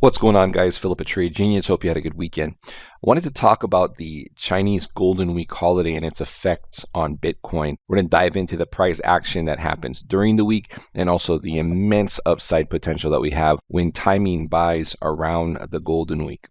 What's going on, guys? Philip at Trade Genius. Hope you had a good weekend. I wanted to talk about the Chinese Golden Week holiday and its effects on Bitcoin. We're going to dive into the price action that happens during the week and also the immense upside potential that we have when timing buys around the Golden Week.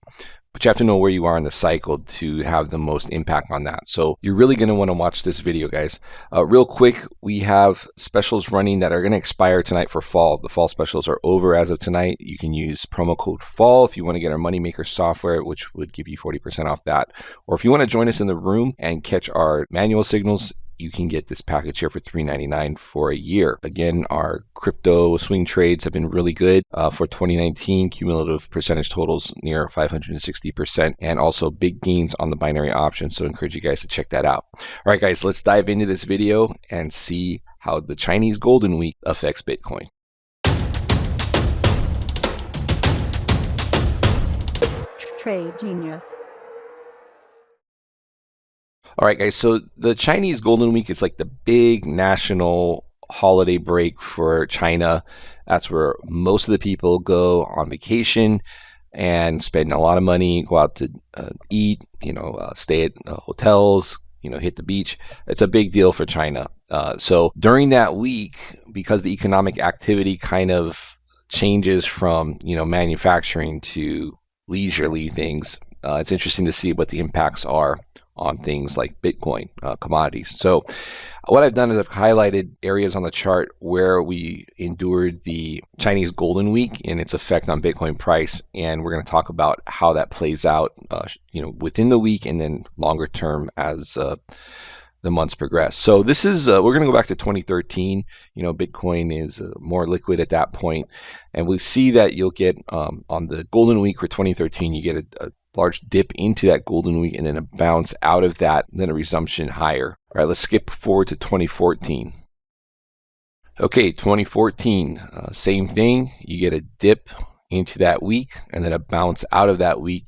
But you have to know where you are in the cycle to have the most impact on that. So you're really going to want to watch this video, guys. Real quick, we have specials running that are going to expire tonight for fall. The fall specials are over as of tonight. You can use promo code FALL if you want to get our Moneymaker software, which would give you 40% off that. Or if you want to join us in the room and catch our manual signals, you can get this package here for $3.99 for a year. Again, our crypto swing trades have been really good for 2019. Cumulative percentage totals near 560%, and also big gains on the binary options. So I encourage you guys to check that out. All right, guys, let's dive into this video and see how the Chinese Golden Week affects Bitcoin. Trade Genius. All right, guys, so the Chinese Golden Week is like the big national holiday break for China. That's where most of the people go on vacation and spend a lot of money, go out to eat, stay at hotels, hit the beach. It's a big deal for China. So during that week, because the economic activity kind of changes from, manufacturing to leisurely things, it's interesting to see what the impacts are on things like Bitcoin, commodities. So what I've done is I've highlighted areas on the chart where we endured the Chinese Golden Week and its effect on Bitcoin price. And we're going to talk about how that plays out, within the week and then longer term as the months progress. So this is, we're going to go back to 2013. Bitcoin is more liquid at that point. And we see that you'll get on the Golden Week for 2013, you get a large dip into that Golden Week and then a bounce out of that, and then a resumption higher. All right, let's skip forward to 2014. Okay, 2014, same thing. You get a dip into that week and then a bounce out of that week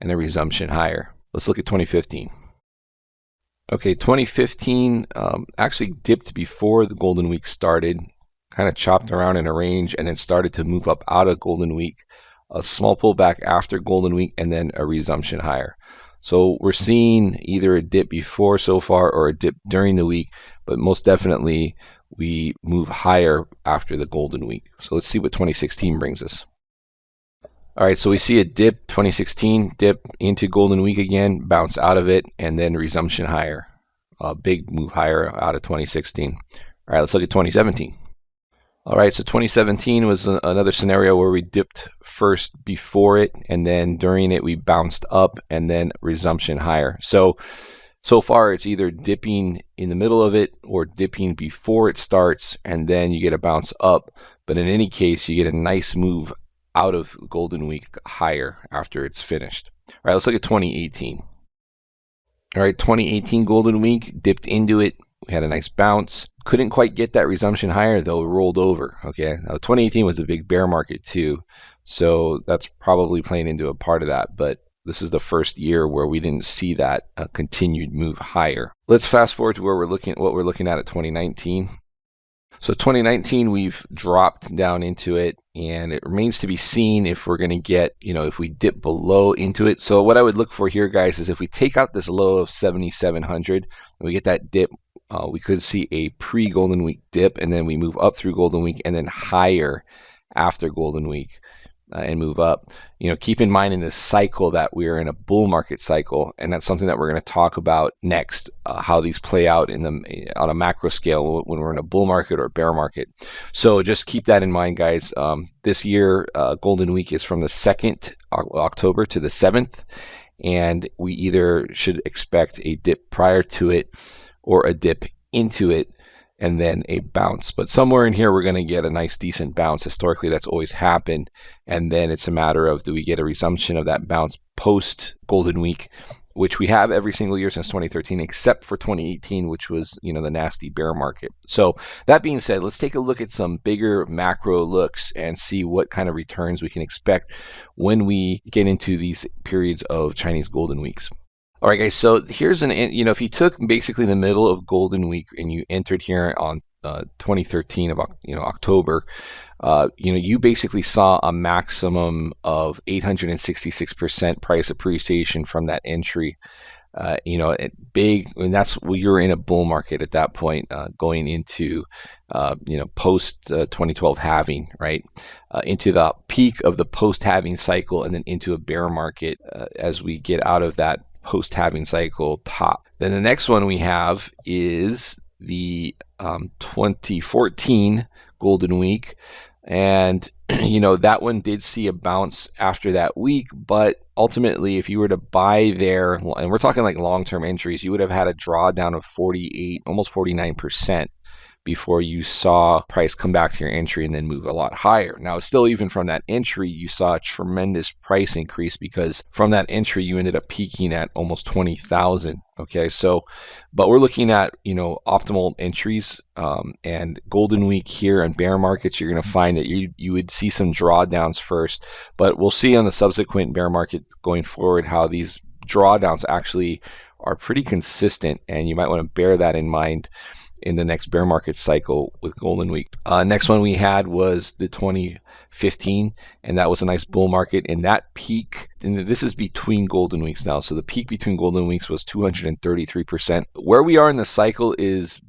and a resumption higher. Let's look at 2015. Okay, 2015 actually dipped before the Golden Week started, kind of chopped around in a range and then started to move up out of Golden Week. A small pullback after Golden Week and then a resumption higher. So we're seeing either a dip before so far or a dip during the week, but most definitely we move higher after the Golden Week. So let's see what 2016 brings us. All right, so we see a dip, 2016 dip into Golden Week again, bounce out of it, and then resumption higher. A big move higher out of 2016. All right, let's look at 2017. All right, so 2017 was another scenario where we dipped first before it, and then during it we bounced up and then resumption higher. So far it's either dipping in the middle of it or dipping before it starts, and then you get a bounce up. But in any case, you get a nice move out of Golden Week higher after it's finished. All right, let's look at 2018. All right, 2018 Golden Week, dipped into it. We had a nice bounce. Couldn't quite get that resumption higher, though. It rolled over. Okay, now 2018 was a big bear market too, so that's probably playing into a part of that. But this is the first year where we didn't see that continued move higher. Let's fast forward to where what we're looking at 2019. So 2019, we've dropped down into it, and it remains to be seen if we're going to get, if we dip below into it. So what I would look for here, guys, is if we take out this low of 7,700 and we get that dip, we could see a pre-Golden Week dip, and then we move up through Golden Week and then higher after Golden Week and move up. Keep in mind in this cycle that we're in a bull market cycle, and that's something that we're going to talk about next, how these play out on a macro scale when we're in a bull market or a bear market. So just keep that in mind, guys. This year, Golden Week is from the 2nd October to the 7th, and we either should expect a dip prior to it or a dip into it and then a bounce. But somewhere in here, we're going to get a nice, decent bounce. Historically, that's always happened. And then it's a matter of, do we get a resumption of that bounce post Golden Week, which we have every single year since 2013, except for 2018, which was, the nasty bear market. So that being said, let's take a look at some bigger macro looks and see what kind of returns we can expect when we get into these periods of Chinese Golden Weeks. All right, guys, so here's if you took basically the middle of Golden Week and you entered here on 2013 of October, You basically saw a maximum of 866% price appreciation from that entry. Big, and that's you're in a bull market at that point, going into, post 2012 halving, right? Into the peak of the post halving cycle, and then into a bear market as we get out of that post halving cycle top. Then the next one we have is the 2014 Golden Week. And, that one did see a bounce after that week, but ultimately, if you were to buy there, and we're talking like long-term entries, you would have had a drawdown of 48, almost 49% before you saw price come back to your entry and then move a lot higher. Now, still, even from that entry, you saw a tremendous price increase, because from that entry, you ended up peaking at almost 20,000. Okay, so, but we're looking at, optimal entries, and Golden Week here and bear markets, you're going to find that you would see some drawdowns first, but we'll see on the subsequent bear market going forward how these drawdowns actually are pretty consistent, and you might want to bear that in mind in the next bear market cycle with Golden Week. Next one we had was the 2015, and that was a nice bull market. And that peak, and this is between Golden Weeks now, so the peak between Golden Weeks was 233%. Where we are in the cycle is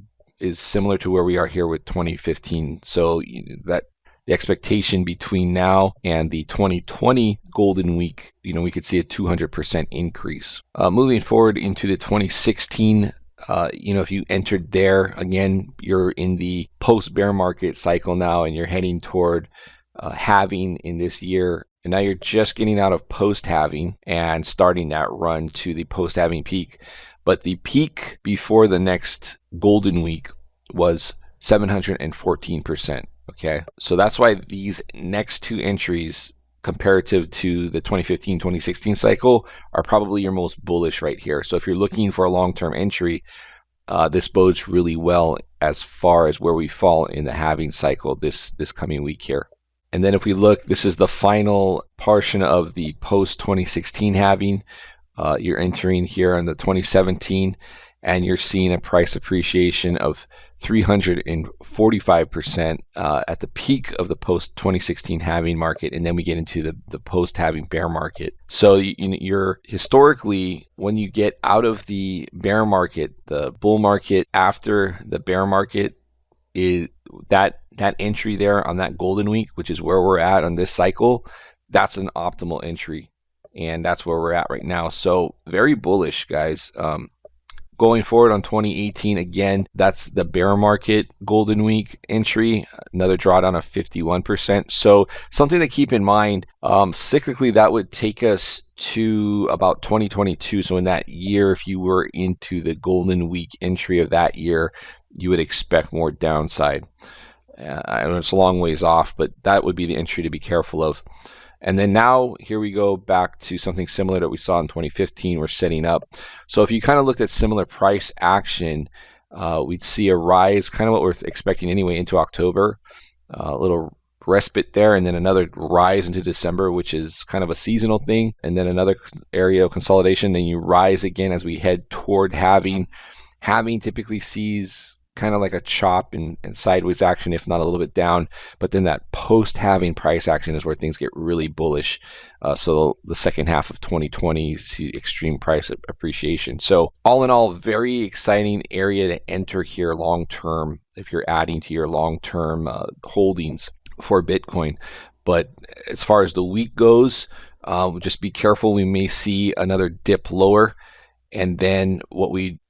similar to where we are here with 2015. So that the expectation between now and the 2020 Golden Week, we could see a 200% increase. Moving forward into the 2016, if you entered there, again, you're in the post-bear market cycle now, and you're heading toward halving in this year. And now you're just getting out of post-halving and starting that run to the post-halving peak. But the peak before the next Golden Week was 714%. Okay, so that's why these next two entries, comparative to the 2015-2016 cycle, are probably your most bullish right here. So if you're looking for a long-term entry, this bodes really well as far as where we fall in the halving cycle this coming week here. And then if we look, this is the final portion of the post-2016 halving. You're entering here in the 2017, and you're seeing a price appreciation of 345% at the peak of the post-2016 halving market, and then we get into the post-halving bear market. So you're historically, when you get out of the bear market, the bull market after the bear market, is that entry there on that Golden Week, which is where we're at on this cycle, that's an optimal entry, and that's where we're at right now. So very bullish, guys. Going forward on 2018, again, that's the bear market Golden Week entry, another drawdown of 51%. So something to keep in mind, cyclically, that would take us to about 2022. So in that year, if you were into the Golden Week entry of that year, you would expect more downside. I know it's a long ways off, but that would be the entry to be careful of. And then now, here we go back to something similar that we saw in 2015. We're setting up. So if you kind of looked at similar price action, we'd see a rise, kind of what we're expecting anyway, into October. A little respite there, and then another rise into December, which is kind of a seasonal thing. And then another area of consolidation. Then you rise again as we head toward halving. Halving typically sees kind of like a chop and sideways action, if not a little bit down. But then that post-halving price action is where things get really bullish. So the second half of 2020, you see extreme price appreciation. So all in all, very exciting area to enter here long-term if you're adding to your long-term holdings for Bitcoin. But as far as the week goes, just be careful. We may see another dip lower. And then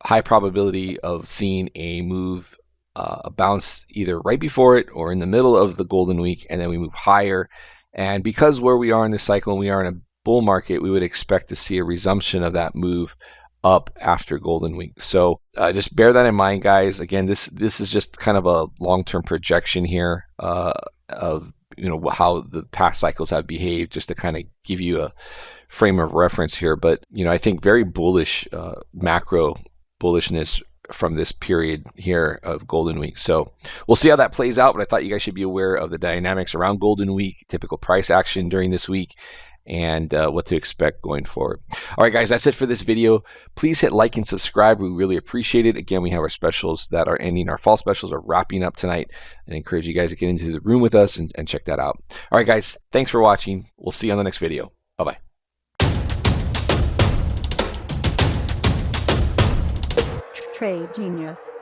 high probability of seeing a move, a bounce either right before it or in the middle of the Golden Week, and then we move higher. And because where we are in this cycle, and we are in a bull market, we would expect to see a resumption of that move up after Golden Week. So just bear that in mind, guys. Again, this is just kind of a long-term projection here of how the past cycles have behaved, just to kind of give you a frame of reference here. But I think very bullish macro bullishness from this period here of Golden Week. So we'll see how that plays out, but I thought you guys should be aware of the dynamics around Golden Week, typical price action during this week, and what to expect going forward. All right, guys, that's it for this video. Please hit like and subscribe. We really appreciate it. Again, we have our specials that are ending. Our fall specials are wrapping up tonight. I encourage you guys to get into the room with us and check that out. All right, guys, thanks for watching. We'll see you on the next video. Bye-bye. Trade Genius.